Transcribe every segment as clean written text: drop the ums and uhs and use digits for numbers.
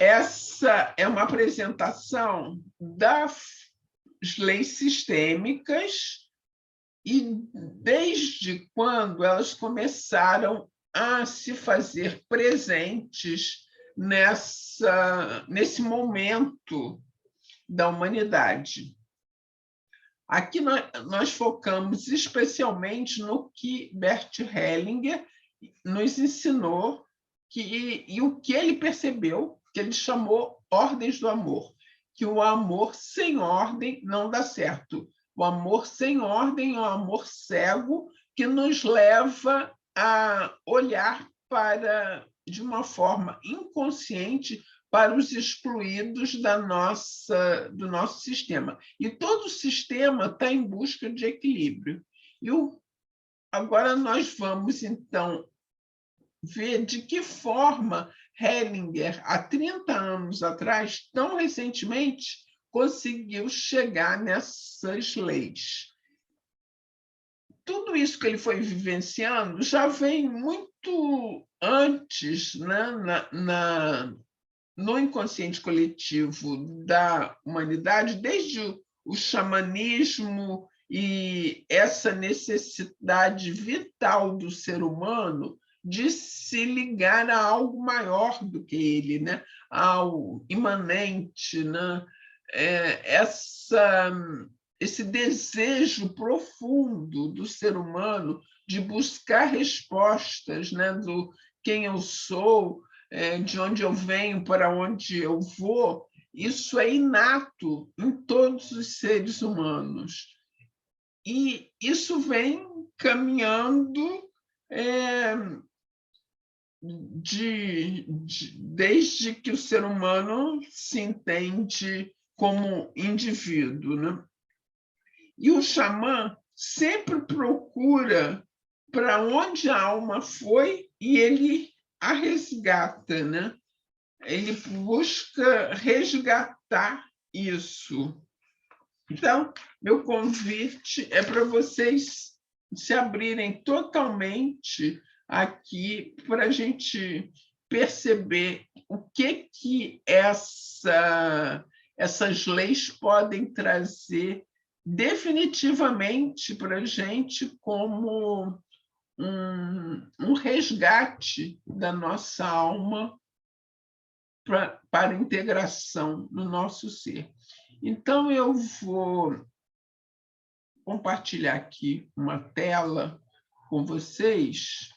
Essa é uma apresentação das leis sistêmicas e desde quando elas começaram a se fazer presentes nesse momento da humanidade. Aqui nós focamos especialmente no que Bert Hellinger nos ensinou e o que ele percebeu, que ele chamou ordens do amor, que o amor sem ordem não dá certo. O amor sem ordem é um amor cego que nos leva a olhar de uma forma inconsciente para os excluídos do nosso sistema. E todo sistema está em busca de equilíbrio. Agora nós vamos, então, ver de que forma Hellinger, há 30 anos atrás, tão recentemente, conseguiu chegar nessas leis. Tudo isso que ele foi vivenciando já vem muito antes, né, no inconsciente coletivo da humanidade, desde o xamanismo e essa necessidade vital do ser humano de se ligar a algo maior do que ele, né? Ao imanente, né? Esse desejo profundo do ser humano de buscar respostas, né? Do quem eu sou, de onde eu venho, para onde eu vou, isso é inato em todos os seres humanos. E isso vem caminhando desde que o ser humano se entende como indivíduo, né? E o xamã sempre procura para onde a alma foi e ele a resgata, né? Ele busca resgatar isso. Então, meu convite é para vocês se abrirem totalmente aqui para a gente perceber o que essas leis podem trazer definitivamente para a gente como um resgate da nossa alma para integração no nosso ser. Então, eu vou compartilhar aqui uma tela com vocês.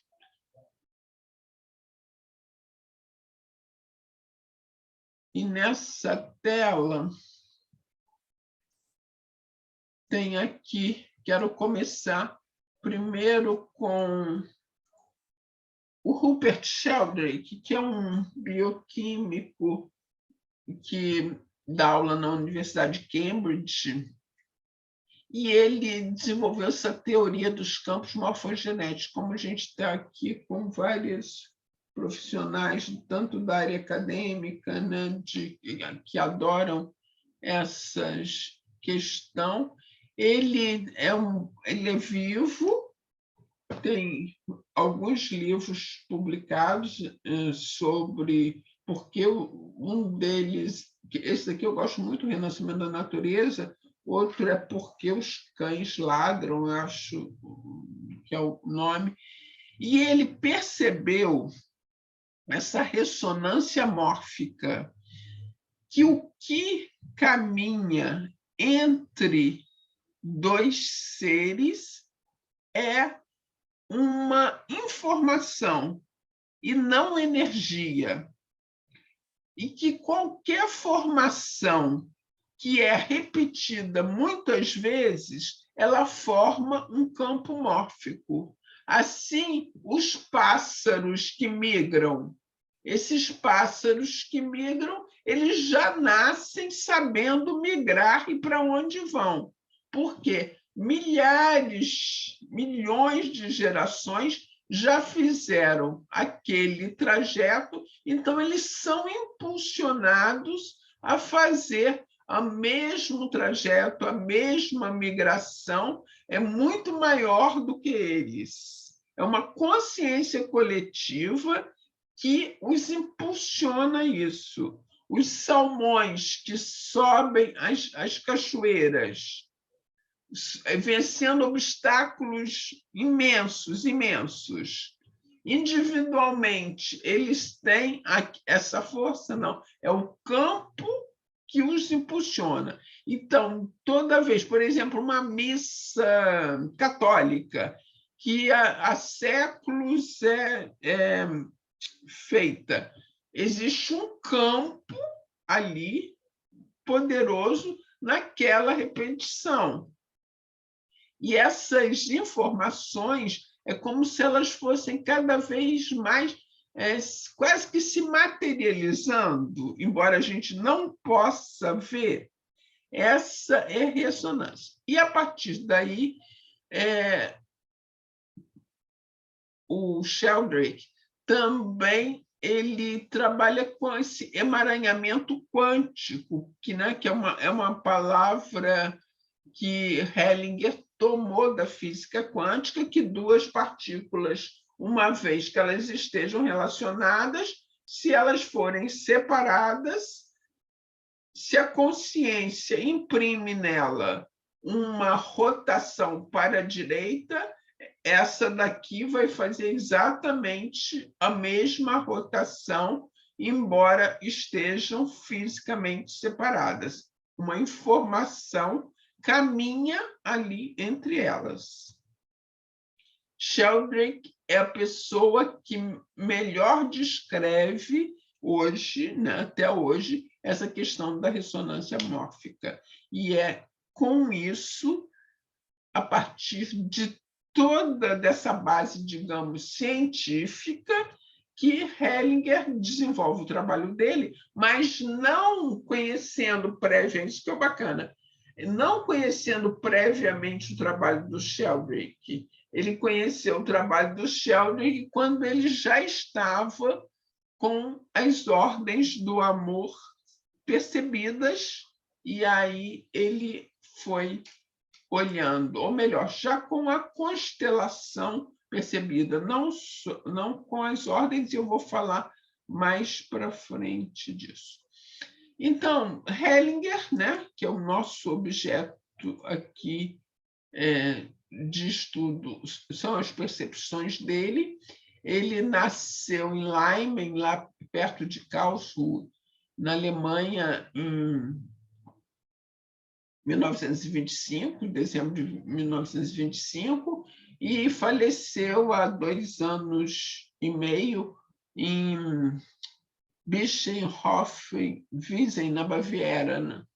E nessa tela tem aqui, quero começar primeiro com o Rupert Sheldrake, que é um bioquímico que dá aula na Universidade de Cambridge, e ele desenvolveu essa teoria dos campos morfogenéticos, como a gente está aqui com vários profissionais, tanto da área acadêmica, né, que adoram essas questões. Ele é vivo, tem alguns livros publicados sobre porque um deles, esse daqui eu gosto muito, Renascimento da Natureza, outro é Porque os Cães Ladram, acho que é o nome, e ele percebeu essa ressonância mórfica, que o que caminha entre dois seres é uma informação e não energia. E que qualquer formação que é repetida muitas vezes, ela forma um campo mórfico. Assim, os pássaros que migram, esses pássaros que migram, eles já nascem sabendo migrar e para onde vão. Por quê? Milhares, milhões de gerações já fizeram aquele trajeto, então eles são impulsionados a fazer o mesmo trajeto, a mesma migração, é muito maior do que eles. É uma consciência coletiva que os impulsiona isso. os salmões que sobem as cachoeiras, vencendo obstáculos imensos, imensos. Individualmente, eles têm essa força? Não. É o campo que os impulsiona. Então, toda vez, por exemplo, uma missa católica, que há séculos é feita, existe um campo ali poderoso naquela repetição. E essas informações é como se elas fossem cada vez mais quase que se materializando, embora a gente não possa ver. Essa é ressonância. E, a partir daí, o Sheldrake também ele trabalha com esse emaranhamento quântico, que é uma palavra que Hellinger tomou da física quântica, que duas partículas, uma vez que elas estejam relacionadas, se elas forem separadas, se a consciência imprime nela uma rotação para a direita, essa daqui vai fazer exatamente a mesma rotação, embora estejam fisicamente separadas. Uma informação caminha ali entre elas. Sheldrake é a pessoa que melhor descreve hoje, até hoje, essa questão da ressonância mórfica. E é com isso, a partir de toda dessa base, digamos, científica, que Hellinger desenvolve o trabalho dele, mas não conhecendo previamente, isso que é bacana, não conhecendo previamente o trabalho do Sheldrake. Ele conheceu o trabalho do Sheldrake quando ele já estava com as ordens do amor percebidas, e aí ele foi olhando, ou melhor, já com a constelação percebida, não com as ordens, e eu vou falar mais para frente disso. Então, Hellinger, que é o nosso objeto aqui de estudo, são as percepções dele. Ele nasceu em Leimen, lá perto de Karlsruhe, na Alemanha, em 1925, em dezembro de 1925, e faleceu há 2 anos e meio em Bischenhofen-Wiesen, na Baviera,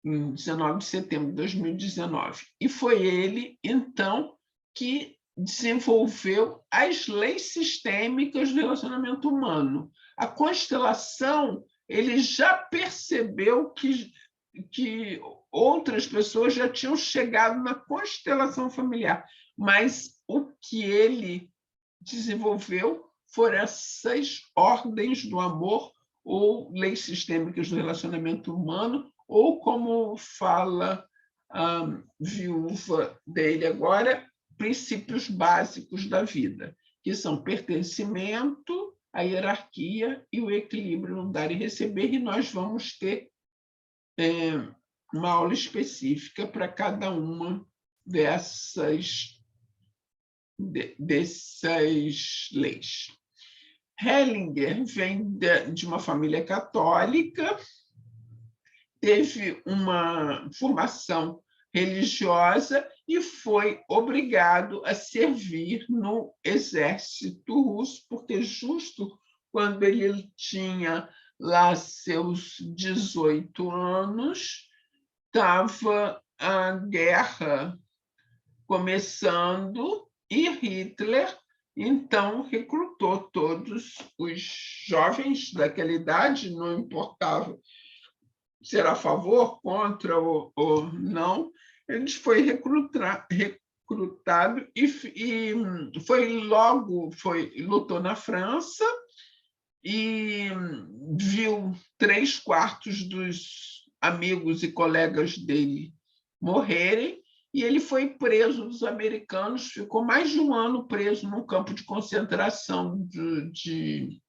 em 19 de setembro de 2019. E foi ele, então, que desenvolveu as leis sistêmicas do relacionamento humano. A constelação, ele já percebeu que outras pessoas já tinham chegado na constelação familiar, mas o que ele desenvolveu foram essas ordens do amor, ou leis sistêmicas do relacionamento humano, ou, como fala a viúva dele agora, princípios básicos da vida, que são pertencimento, a hierarquia e o equilíbrio no dar e receber, e nós vamos ter uma aula específica para cada uma dessas leis. Hellinger vem de uma família católica, teve uma formação religiosa e foi obrigado a servir no exército russo, porque justo quando ele tinha lá seus 18 anos, estava a guerra começando e Hitler, então, recrutou todos os jovens daquela idade, não importava se era a favor, contra ou não, eles foi recrutado e lutou na França e viu 3/4 dos amigos e colegas dele morrerem, e ele foi preso dos americanos, ficou mais de 1 ano preso num campo de concentração de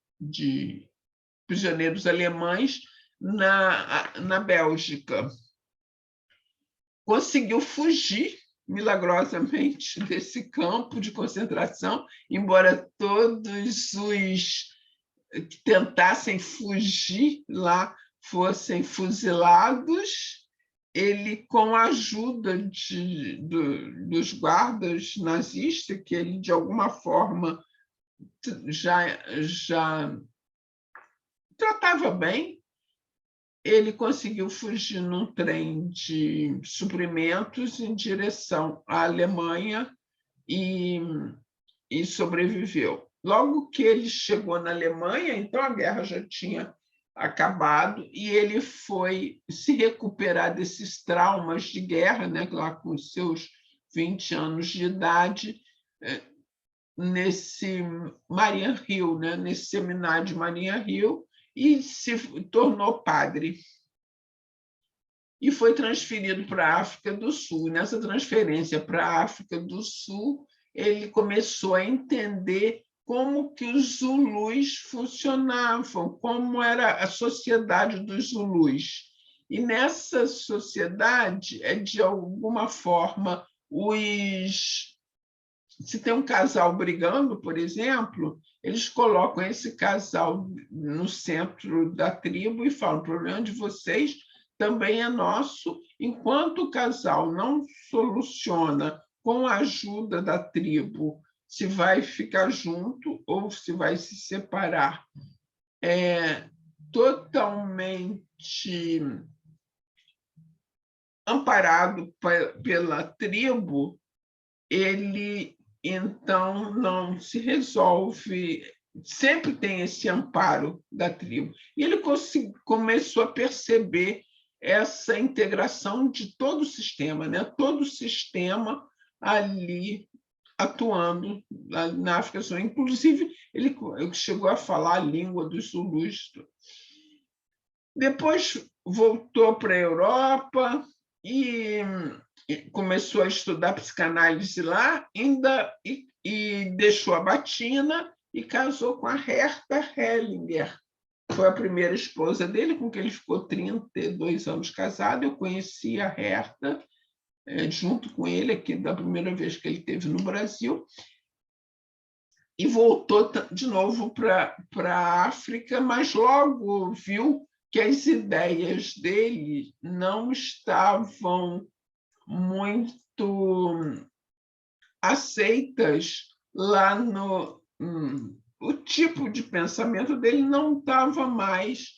prisioneiros alemães, na Bélgica. Conseguiu fugir milagrosamente desse campo de concentração, embora todos os que tentassem fugir lá fossem fuzilados. Ele, com a ajuda dos guardas nazistas, que ele, de alguma forma, já tratava bem, ele conseguiu fugir num trem de suprimentos em direção à Alemanha e sobreviveu. Logo que ele chegou na Alemanha, então a guerra já tinha acabado e ele foi se recuperar desses traumas de guerra, né, lá com seus 20 anos de idade, nesse Mariannhill, né, nesse seminário de Mariannhill, e se tornou padre. E foi transferido para a África do Sul. Nessa transferência para a África do Sul, ele começou a entender como que os Zulus funcionavam, como era a sociedade dos Zulus. E nessa sociedade, de alguma forma, se tem um casal brigando, por exemplo, eles colocam esse casal no centro da tribo e falam: o problema de vocês também é nosso. Enquanto o casal não soluciona com a ajuda da tribo se vai ficar junto ou se vai se separar, totalmente amparado pela tribo, ele então não se resolve, sempre tem esse amparo da tribo. E ele começou a perceber essa integração de todo o sistema, né? Todo o sistema ali atuando na África do Sul. Inclusive, ele chegou a falar a língua dos Zulus. Depois voltou para a Europa e começou a estudar psicanálise lá, e deixou a batina e casou com a Herta Hellinger. Foi a primeira esposa dele, com quem ele ficou 32 anos casado. Eu conheci a Herta junto com ele, aqui, da primeira vez que ele esteve no Brasil, e voltou de novo para a África, mas logo viu que as ideias dele não estavam muito aceitas lá o tipo de pensamento dele não estava mais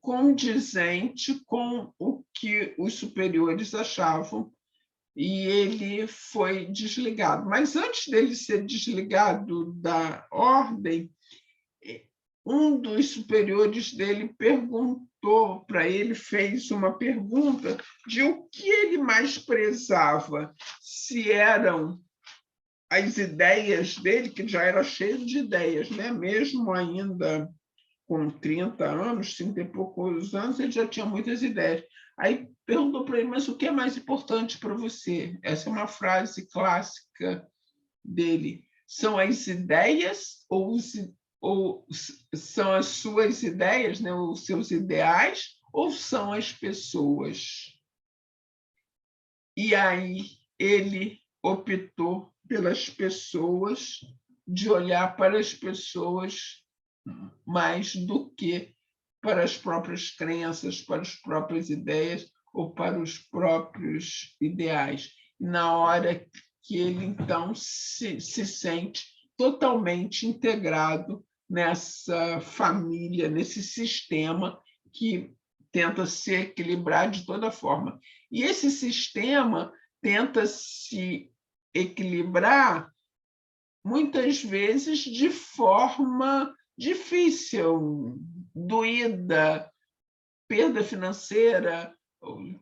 condizente com o que os superiores achavam, e ele foi desligado. Mas antes dele ser desligado da ordem, um dos superiores dele perguntou para ele, fez uma pergunta de o que ele mais prezava, se eram as ideias dele, que já era cheio de ideias, né? Mesmo ainda com 30 anos, 30 e poucos anos, ele já tinha muitas ideias. Aí perguntou para ele: mas o que é mais importante para você? Essa é uma frase clássica dele. São as ideias ou são as suas ideias, né, os seus ideais, ou são as pessoas? E aí ele optou pelas pessoas, de olhar para as pessoas mais do que para as próprias crenças, para as próprias ideias ou para os próprios ideais. Na hora que ele, então, se sente totalmente integrado nessa família, nesse sistema que tenta se equilibrar de toda forma. E esse sistema tenta se equilibrar, muitas vezes, de forma difícil, doída, perda financeira,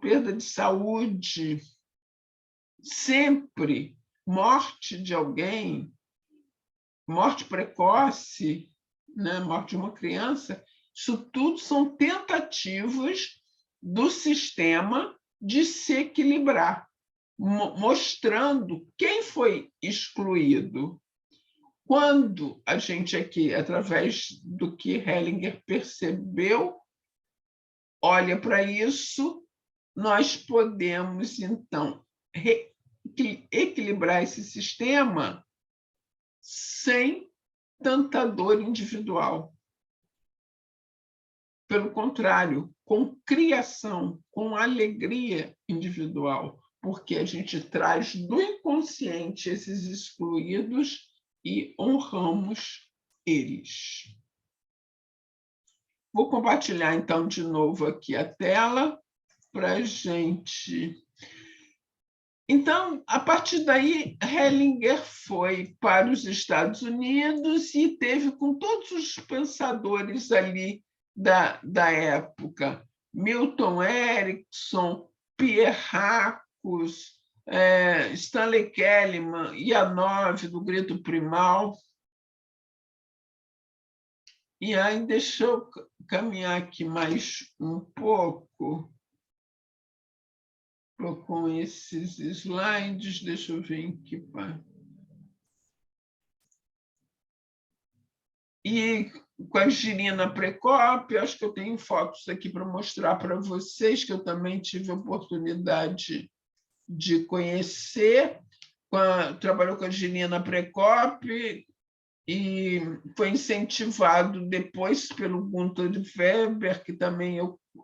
perda de saúde, sempre morte de alguém, morte precoce, né? Morte de uma criança. Isso tudo são tentativas do sistema de se equilibrar, mostrando quem foi excluído. Quando a gente aqui, através do que Hellinger percebeu, olha para isso, nós podemos, então, equilibrar esse sistema sem tanta dor individual. Pelo contrário, com criação, com alegria individual, porque a gente traz do inconsciente esses excluídos e honramos eles. Vou compartilhar, então, de novo aqui a tela para a gente... Então, a partir daí, Hellinger foi para os Estados Unidos e teve com todos os pensadores ali da época, Milton Erickson, Pierre Hackos, Stanley Kellyman, Ianov, do Grito Primal. E aí, deixa eu caminhar aqui mais um pouco com esses slides. Deixa eu ver em que parte. E com a Girina Precópio, acho que eu tenho fotos aqui para mostrar para vocês, que eu também tive a oportunidade de conhecer. Trabalhou com a Girina Precópio e foi incentivado depois pelo Gunther Weber, que também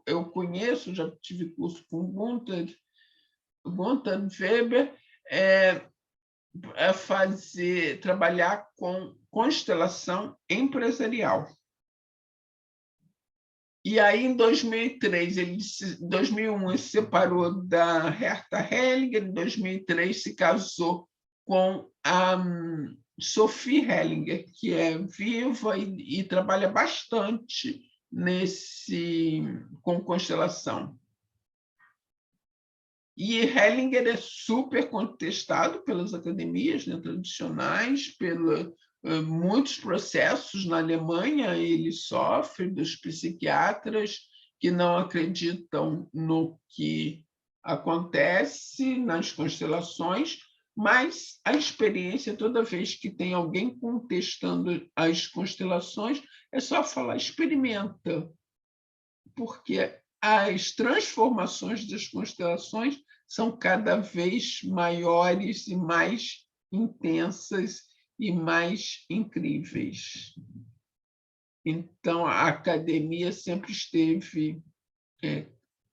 eu conheço, já tive curso com Gunther Weber, a trabalhar com constelação empresarial. E aí, em 2003, 2001, ele se separou da Herta Hellinger, em 2003 se casou com a Sophie Hellinger, que é viva e trabalha bastante com constelação. E Hellinger é super contestado pelas academias, né, tradicionais, muitos processos na Alemanha ele sofre dos psiquiatras que não acreditam no que acontece nas constelações, mas a experiência, toda vez que tem alguém contestando as constelações, é só falar, experimenta, porque as transformações das constelações são cada vez maiores e mais intensas e mais incríveis. Então, a academia sempre esteve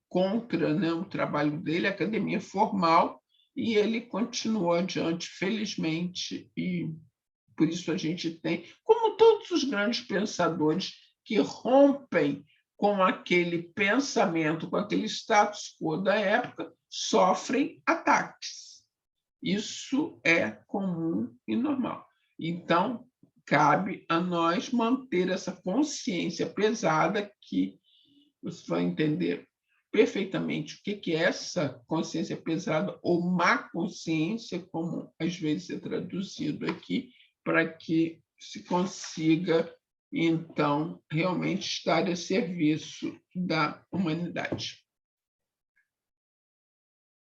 contra, né, o trabalho dele, a academia formal, e ele continuou adiante, felizmente, e por isso a gente tem, como todos os grandes pensadores que rompem com aquele pensamento, com aquele status quo da época, sofrem ataques. Isso é comum e normal. Então, cabe a nós manter essa consciência pesada, que você vai entender perfeitamente o que é essa consciência pesada, ou má consciência, como às vezes é traduzido aqui, para que se consiga, então, realmente estar a serviço da humanidade.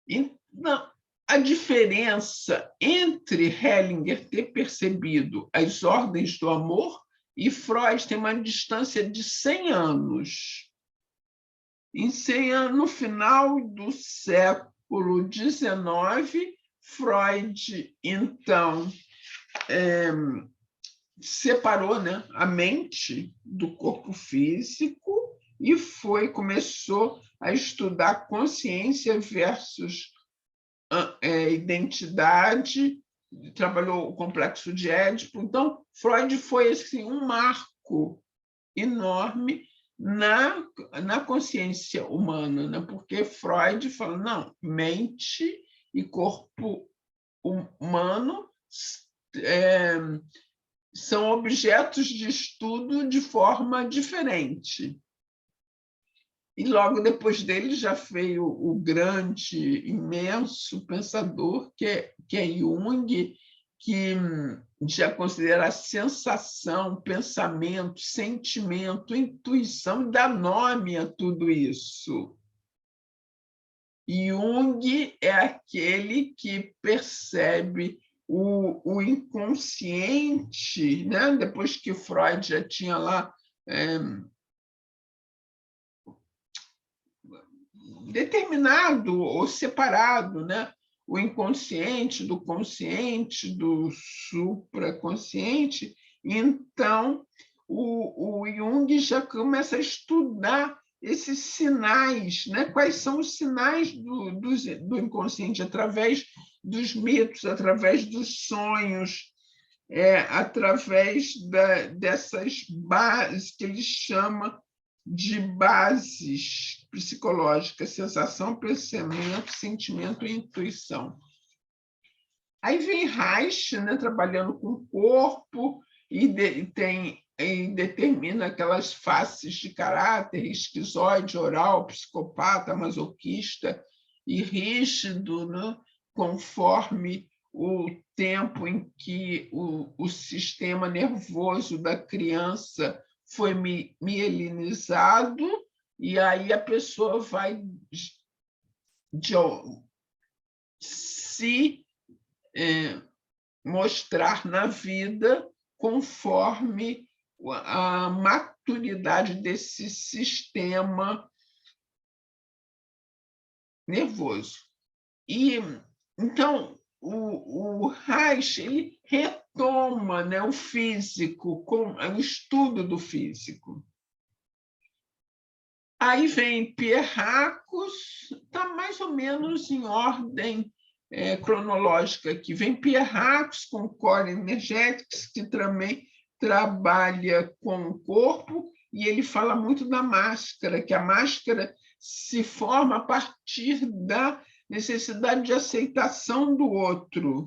Então, a diferença entre Hellinger ter percebido as ordens do amor e Freud tem uma distância de 100 anos. Em 100 anos, no final do século XIX, Freud, então, separou, né, a mente do corpo físico e começou a estudar consciência versus identidade, trabalhou o complexo de Édipo. Então, Freud foi assim, um marco enorme na consciência humana, né? Porque Freud fala, não, mente e corpo humano são objetos de estudo de forma diferente. E logo depois dele já veio o grande, imenso pensador, que é Jung, que já considera a sensação, pensamento, sentimento, intuição, dá nome a tudo isso. Jung é aquele que percebe o inconsciente, né? Depois que Freud já tinha lá determinado ou separado, né? O inconsciente do consciente, do supraconsciente. Então, o Jung já começa a estudar esses sinais, né? Quais são os sinais do inconsciente, através dos mitos, através dos sonhos, através dessas bases que ele chama de bases psicológicas: sensação, pensamento, sentimento e intuição. Aí vem Reich, né, trabalhando com o corpo, e determina aquelas faces de caráter: esquizoide, oral, psicopata, masoquista e rígido, né, conforme o tempo em que o sistema nervoso da criança foi mielinizado, e aí a pessoa vai se mostrar na vida conforme a maturidade desse sistema nervoso. E então o Reich, ele retoma, né, o físico, com o estudo do físico. Aí vem Pierracos, está mais ou menos em ordem cronológica aqui. Vem Pierracos com Core Energetics, que também trabalha com o corpo, e ele fala muito da máscara, que a máscara se forma a partir da necessidade de aceitação do outro.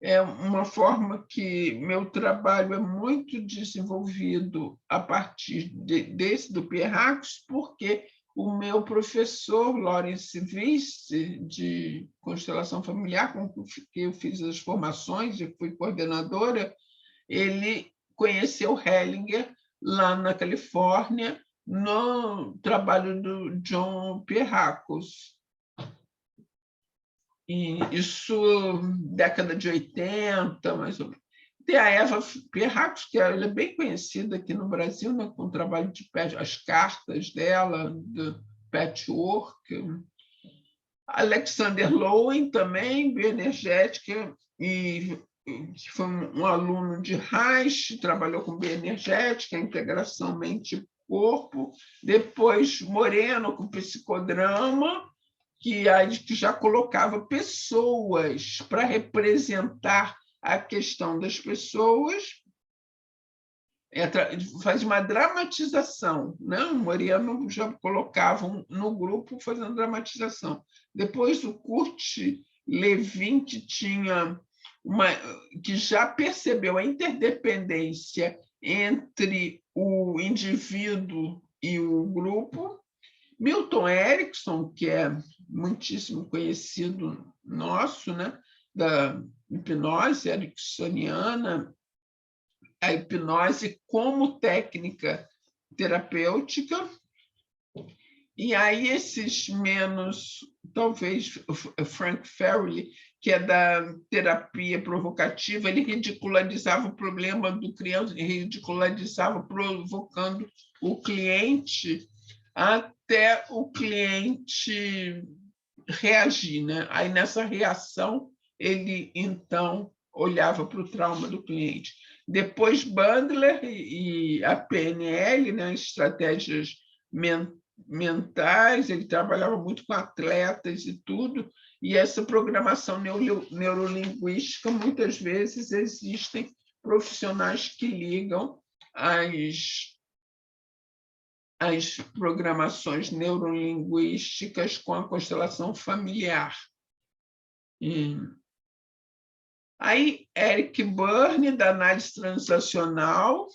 É uma forma que meu trabalho é muito desenvolvido a partir desse do Pierracos, porque o meu professor, Lawrence Visse, de constelação familiar, com que eu fiz as formações e fui coordenadora, ele conheceu Hellinger lá na Califórnia, no trabalho do John Pierracos. E isso, década de 80, mais ou menos. Tem a Eva Pierracos, que ela é bem conhecida aqui no Brasil, né, com o trabalho de as cartas dela, do patchwork. Alexander Lowen, também, bioenergética, e que foi um aluno de Reich, trabalhou com bioenergética, integração mente-corpo. Depois, Moreno, com psicodrama, que já colocava pessoas para representar a questão das pessoas, faz uma dramatização, né? O Moreno já colocava no grupo fazendo dramatização. Depois o Kurt Lewin, que já percebeu a interdependência entre o indivíduo e o grupo. Milton Erickson, que é muitíssimo conhecido nosso, né, da hipnose ericksoniana, a hipnose como técnica terapêutica. E aí esses menos, talvez Frank Farrelly, que é da terapia provocativa, ele ridicularizava o problema do criança, ridicularizava provocando o cliente até o cliente reagir, né? Aí, nessa reação, ele, então, olhava para o trauma do cliente. Depois, Bandler e a PNL, né? Estratégias mentais, ele trabalhava muito com atletas e tudo, e essa programação neurolinguística, muitas vezes, existem profissionais que ligam as programações neurolinguísticas com a constelação familiar. Aí, Eric Berne, da análise transacional,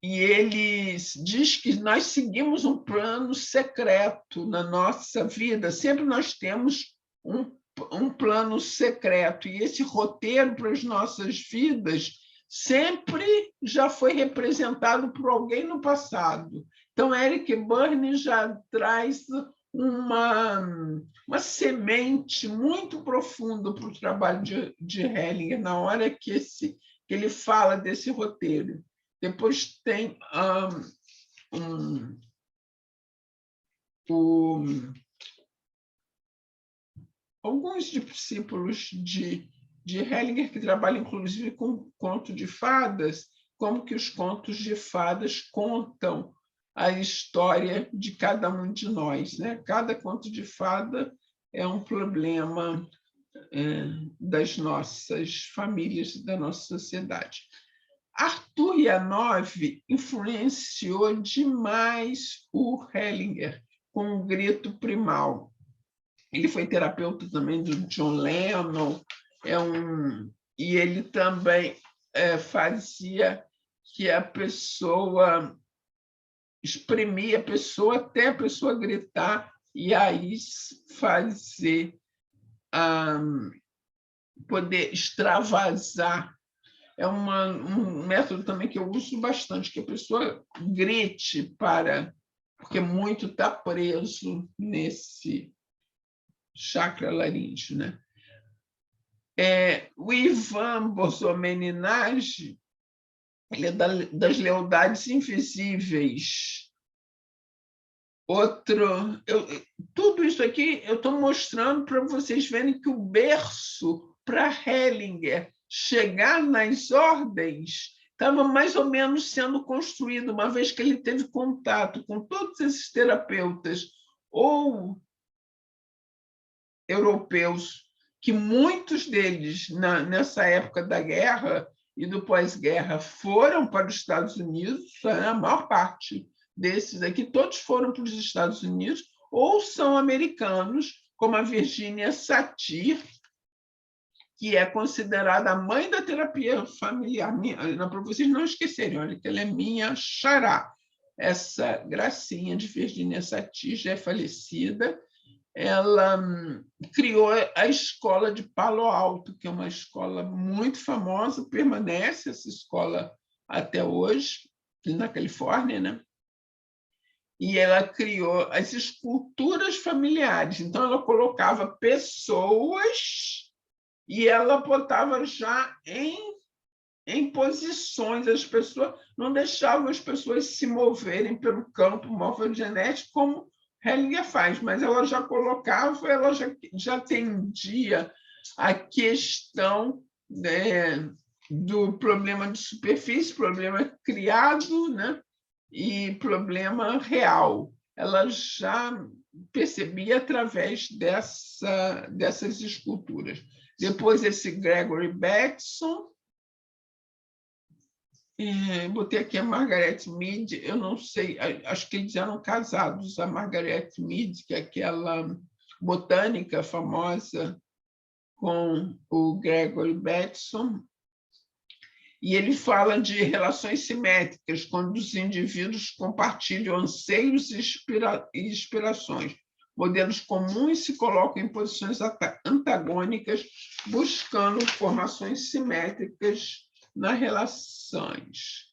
e ele diz que nós seguimos um plano secreto na nossa vida, sempre nós temos um plano secreto, e esse roteiro para as nossas vidas sempre já foi representado por alguém no passado. Então, Eric Berne já traz uma semente muito profunda para o trabalho de Hellinger, na hora que ele fala desse roteiro. Depois tem alguns discípulos de Hellinger que trabalham, inclusive, com conto de fadas, como que os contos de fadas contam a história de cada um de nós, né? Cada conto de fada é um problema das nossas famílias, da nossa sociedade. Arthur Janov influenciou demais o Hellinger com o grito primal. Ele foi terapeuta também do John Lennon, e ele também fazia que a pessoa exprimia a pessoa até a pessoa gritar e aí fazer poder extravasar. É um método também que eu uso bastante, que a pessoa grite porque muito está preso nesse chakra laríngeo, né? O Ivan Bozomeninage, ele é das lealdades invisíveis. Tudo isso aqui eu estou mostrando para vocês verem que o berço para Hellinger chegar nas ordens estava mais ou menos sendo construído, uma vez que ele teve contato com todos esses terapeutas ou europeus, que muitos deles, nessa época da guerra e do pós-guerra, foram para os Estados Unidos, a maior parte desses aqui, todos foram para os Estados Unidos, ou são americanos, como a Virginia Satir, que é considerada a mãe da terapia familiar. Para vocês não esquecerem, olha que ela é minha xará. Essa gracinha de Virginia Satir já é falecida. Ela criou a escola de Palo Alto, que é uma escola muito famosa, permanece essa escola até hoje, na Califórnia, né? E ela criou as esculturas familiares. Então, ela colocava pessoas e ela botava já em posições. As pessoas não deixavam as pessoas se moverem pelo campo morfogenético como Hellinger faz, mas ela já colocava, ela já atendia a questão do problema de superfície, problema criado, né? E problema real. Ela já percebia através dessas esculturas. Depois, esse Gregory Bateson, botei aqui a Margaret Mead, eu não sei, acho que eles eram casados, a Margaret Mead, que é aquela botânica famosa, com o Gregory Bateson, e ele fala de relações simétricas, quando os indivíduos compartilham anseios e inspirações. Modelos comuns se colocam em posições antagônicas, buscando formações simétricas nas relações.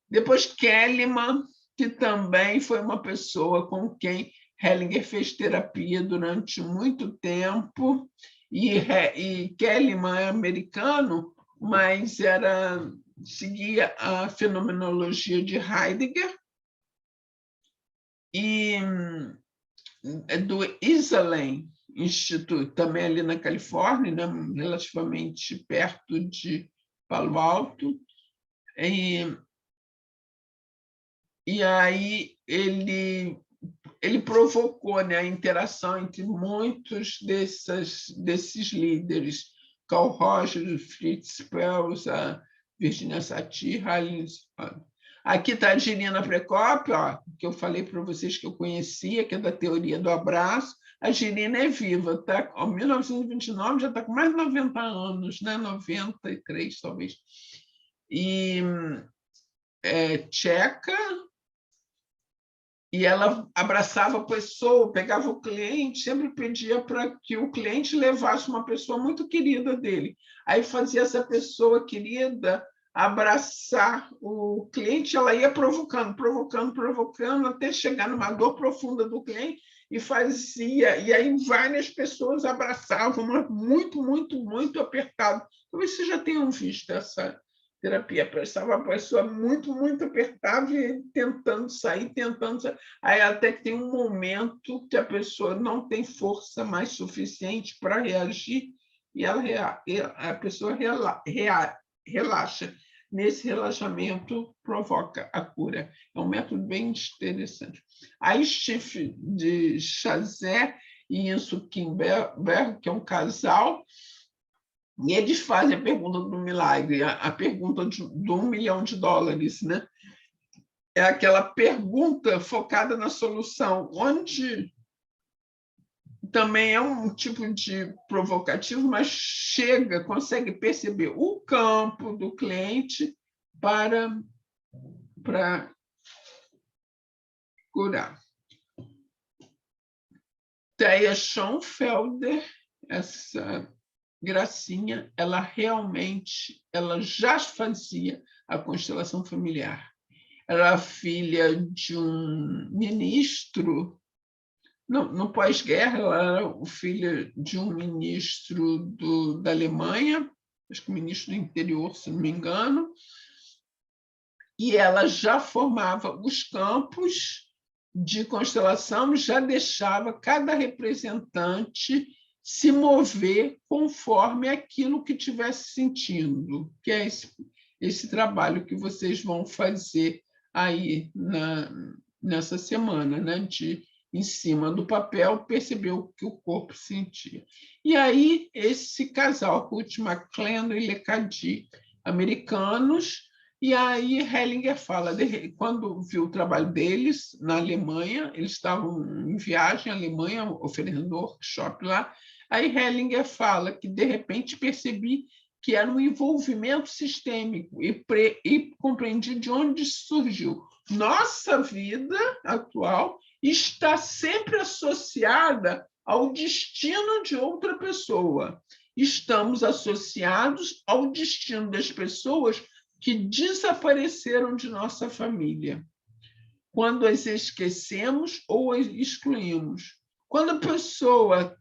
Depois, Kellyman, que também foi uma pessoa com quem Hellinger fez terapia durante muito tempo, e Kellyman é americano, mas seguia a fenomenologia de Heidegger, e do Esalen Institute, também ali na Califórnia, né, relativamente perto de Palo Alto, e aí ele provocou, né, a interação entre muitos desses líderes, Carl Rogers, Fritz Perls, a Virginia Satir, aqui está a Girina Precópio, que eu falei para vocês que eu conhecia, que é da teoria do abraço. A Girina é viva, tá? Em 1929 já está com mais de 90 anos, né? 93, talvez. E tcheca, e ela abraçava a pessoa, pegava o cliente, sempre pedia para que o cliente levasse uma pessoa muito querida dele. Aí fazia essa pessoa querida abraçar o cliente, ela ia provocando, até chegar numa dor profunda do cliente e fazia. E aí várias pessoas abraçavam, mas muito, muito, muito apertado. Talvez vocês já tenham visto terapia. Estava a pessoa muito, muito apertada e tentando sair, tentando sair. Aí até que tem um momento que a pessoa não tem força mais suficiente para reagir e a pessoa relaxa. Nesse relaxamento provoca a cura. É um método bem interessante. Aí Steve de Chazé e Enzo Kimberg, que é um casal, e eles fazem a pergunta do milagre, a pergunta do $1 milhão, né? É aquela pergunta focada na solução, onde também é um tipo de provocativo, mas consegue perceber o campo do cliente para curar. Thea Schoenfelder, essa gracinha, ela já fazia a constelação familiar. Ela era filha de um ministro, no pós-guerra, ela era filha de um ministro da Alemanha, acho que ministro do interior, se não me engano, e ela já formava os campos de constelação, já deixava cada representante se mover conforme aquilo que estivesse sentindo, que é esse trabalho que vocês vão fazer aí nessa semana, né? De, em cima do papel, perceber o que o corpo sentia. E aí, esse casal, Ruth McClendon e Lecadi, americanos, e aí Hellinger fala, quando viu o trabalho deles na Alemanha, eles estavam em viagem à Alemanha, oferecendo workshop lá, aí Hellinger fala que, de repente, percebi que era um envolvimento sistêmico e compreendi de onde surgiu. Nossa vida atual está sempre associada ao destino de outra pessoa. Estamos associados ao destino das pessoas que desapareceram de nossa família, quando as esquecemos ou as excluímos. Quando a pessoa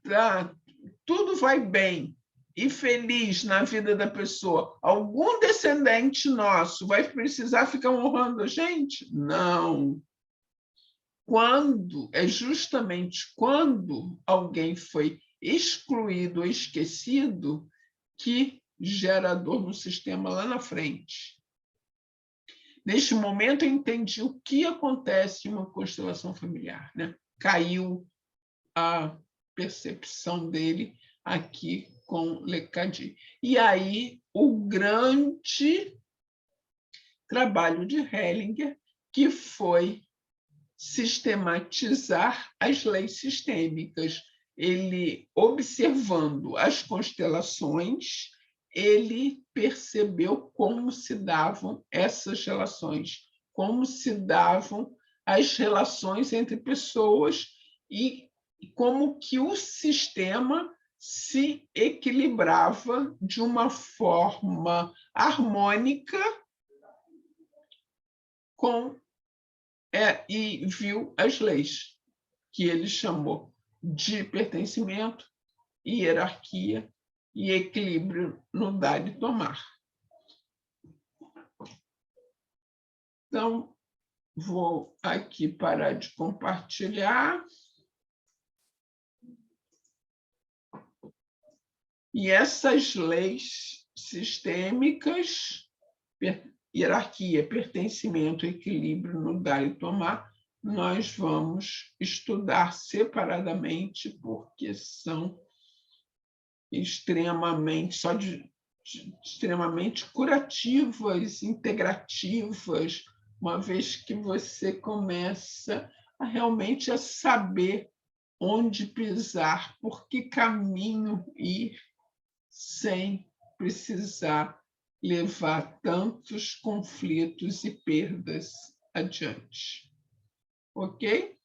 tudo vai bem e feliz na vida da pessoa, algum descendente nosso vai precisar ficar honrando a gente? Não. Justamente quando alguém foi excluído ou esquecido que gera dor no sistema lá na frente. Neste momento, eu entendi o que acontece em uma constelação familiar, né? Caiu a percepção dele aqui com Lecadi. E aí, o grande trabalho de Hellinger, que foi sistematizar as leis sistêmicas. Ele, observando as constelações, ele percebeu como se davam essas relações, como se davam as relações entre pessoas e como que o sistema se equilibrava de uma forma harmônica e viu as leis, que ele chamou de pertencimento, hierarquia e equilíbrio no dar e tomar. Então, vou aqui parar de compartilhar. E essas leis sistêmicas, hierarquia, pertencimento, equilíbrio no dar e tomar, nós vamos estudar separadamente, porque são extremamente curativas, integrativas, uma vez que você começa realmente a saber onde pisar, por que caminho ir, sem precisar levar tantos conflitos e perdas adiante. Ok?